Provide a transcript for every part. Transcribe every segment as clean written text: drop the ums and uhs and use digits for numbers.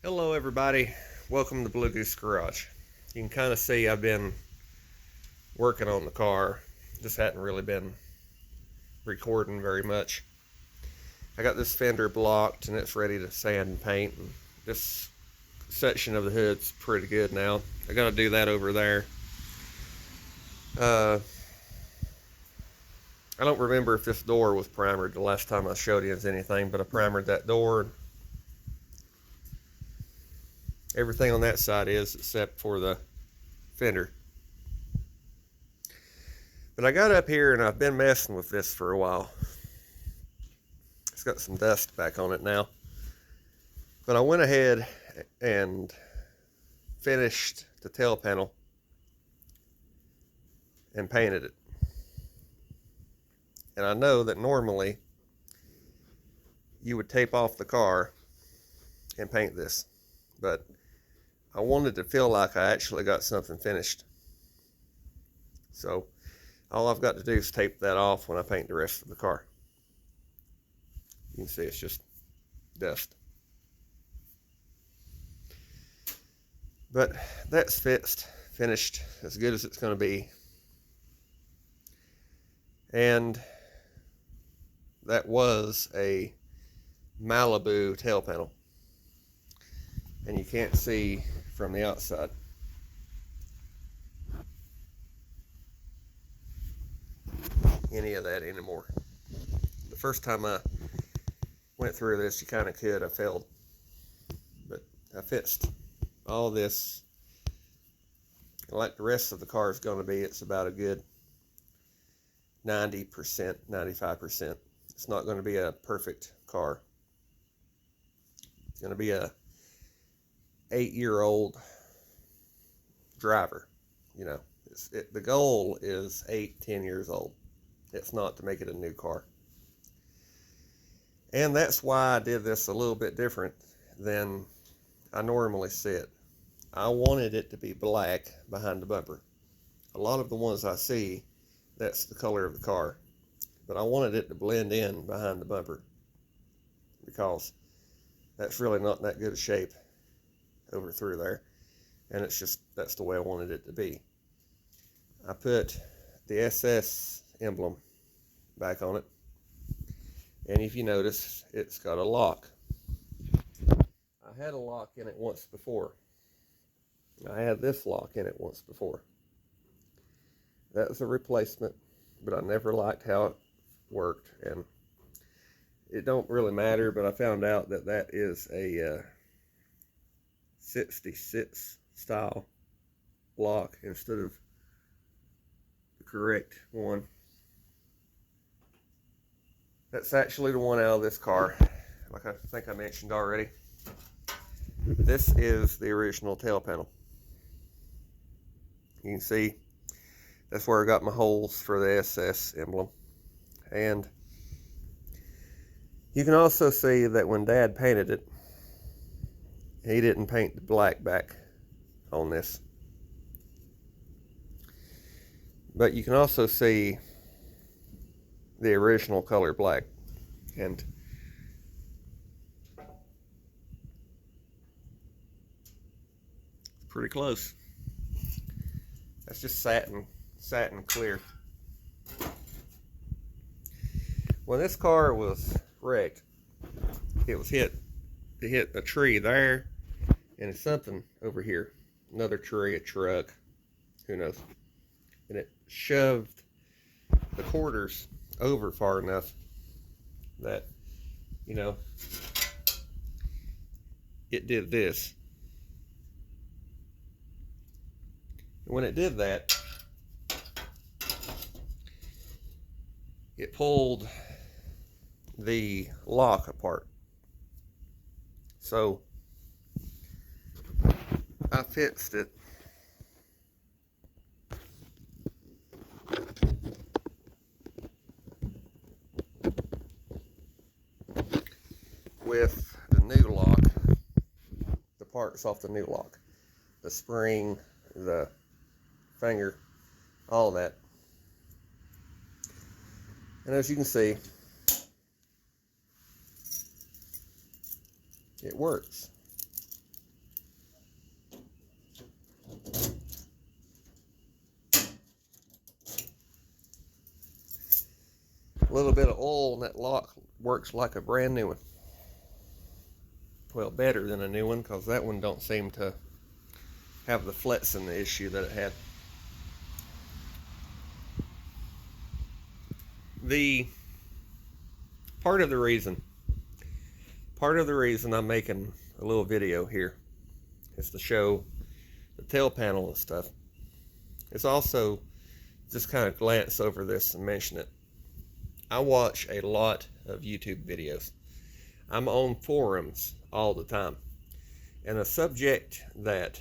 Hello everybody, welcome to Blue Goose Garage. You can kind of see I've been working on the car, just hadn't really been recording very much. I got this fender blocked and it's ready to sand and paint, and this section of the hood's pretty good now. I gotta do that over there. uh, I don't remember if this door was primered the last time I showed you anything, but I primered that door. Everything on that side is except for the fender. But I got up here and I've been messing with this for a while. It's got some dust back on it now. But I went ahead and finished the tail panel and painted it. And I know that normally you would tape off the car and paint this, but I wanted to feel like I actually got something finished. So all I've got to do is tape that off when I paint the rest of the car. You can see it's just dust. But that's finished, as good as it's going to be. And that was a Malibu tail panel. And you can't see from the outside. Any of that anymore. The first time I went through this, you kind of could. I failed. But I fixed all this. Like the rest of the car is going to be, it's about a good 90%, 95%. It's not going to be a perfect car. It's going to be a 8-year-old driver. You know, the goal is 8-10 years old. It's not to make it a new car. And that's why I did this a little bit different than I normally see it. I wanted it to be black behind the bumper. A lot of the ones I see, that's the color of the car. But I wanted it to blend in behind the bumper, because that's really not that good a shape over through there. And it's just, that's the way I wanted it to be. I put the SS emblem back on it. And if you notice, it's got a lock. I had a lock in it once before. I had this lock in it once before. That was a replacement, but I never liked how it worked, and it don't really matter, but I found out that that is a 66 style lock instead of the correct one. That's actually the one out of this car, like I think I mentioned already. This is the original tail panel. You can see that's where I got my holes for the SS emblem. And you can also see that when Dad painted it, he didn't paint the black back on this. But you can also see the original color black. And pretty close. That's just satin clear. When this car was wrecked, it hit a tree there, and something over here, another tree, a truck, who knows, and it shoved the quarters over far enough that, you know, it did this. And when it did that, it pulled the lock apart. So I fixed it with the new lock, the parts off the new lock, the spring, the finger, all that. And as you can see, it works. A little bit of oil and that lock works like a brand new one. Well, better than a new one, because that one don't seem to have the flexing issue that it had. The part of the reason I'm making a little video here is to show the tail panel and stuff. It's also just kind of glance over this and mention it. I watch a lot of YouTube videos. I'm on forums all the time. And a subject that,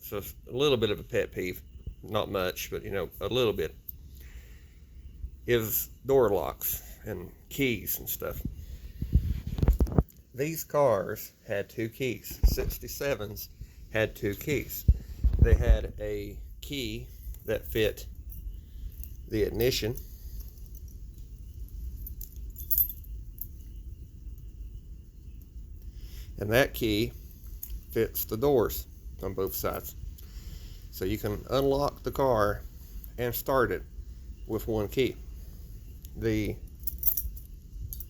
so a little bit of a pet peeve, not much, but a little bit, is door locks and keys and stuff. These cars had 2 keys. 67s had 2 keys. They had a key that fit the ignition, and that key fits the doors on both sides. So you can unlock the car and start it with one key. The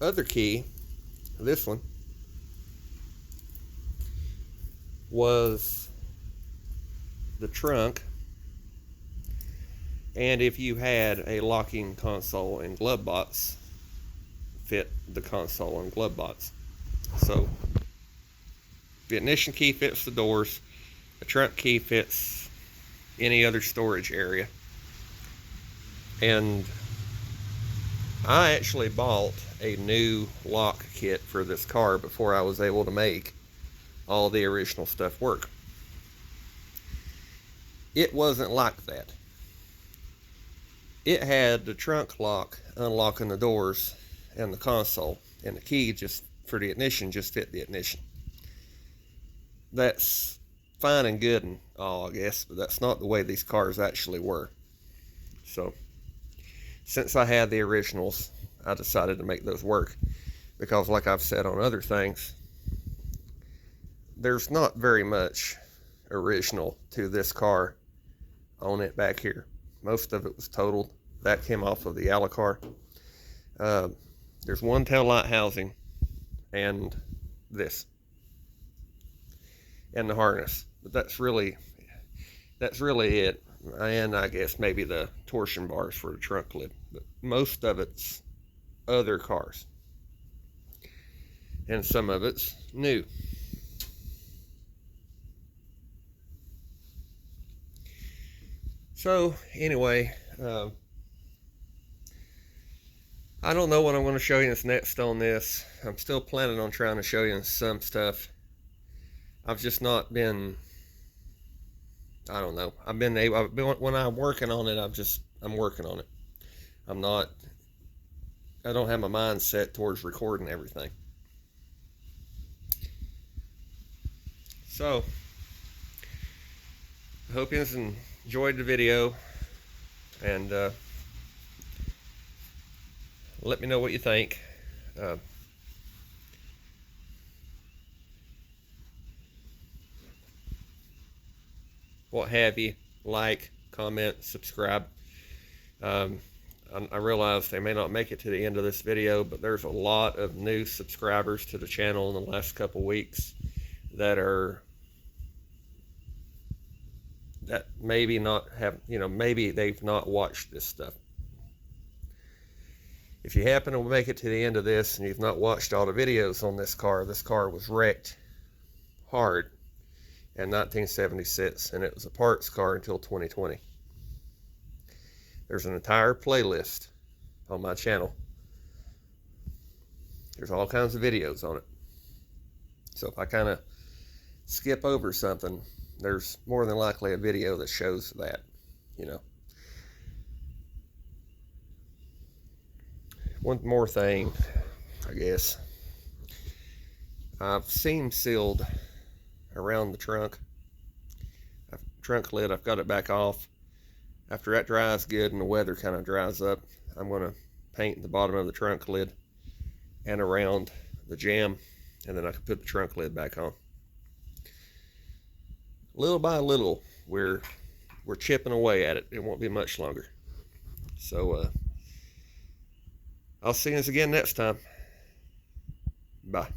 other key, this one, was the trunk, and if you had a locking console and glove box, fit the console and glove box. So the ignition key fits the doors, the trunk key fits any other storage area. And I actually bought a new lock kit for this car before I was able to make all the original stuff work. It wasn't like that. It had the trunk lock unlocking the doors and the console, and the key just for the ignition just fit the ignition. That's fine and good and all, I guess, but that's not the way these cars actually were. So since I had the originals, I decided to make those work, because like I've said on other things, there's not very much original to this car on it back here. Most of it was totaled. That came off of the Alucard. There's one tail light housing and this and the harness, but that's really it. And I guess maybe the torsion bars for the trunk lid, but most of it's other cars, and some of it's new. So anyway, I don't know what I'm going to show you next on this. I'm still planning on trying to show you some stuff. I've just not been, I don't know. When I'm working on it, I'm working on it. I don't have my mind set towards recording everything. So, I hope you enjoyed the video, and let me know what you think. What have you. Like, comment, subscribe. I realize they may not make it to the end of this video, but there's a lot of new subscribers to the channel in the last couple weeks that maybe not have, maybe they've not watched this stuff. If you happen to make it to the end of this and you've not watched all the videos on this car was wrecked hard in 1976, and it was a parts car until 2020. There's an entire playlist on my channel. There's all kinds of videos on it. So if I kind of skip over something, there's more than likely a video that shows that, One more thing, I guess. I've seam sealed around the trunk lid. I've got it back off. After that dries good and the weather kind of dries up, I'm going to paint the bottom of the trunk lid and around the jamb, and then I can put the trunk lid back on. Little by little, we're chipping away at it. It won't be much longer. So I'll see you again next time. Bye.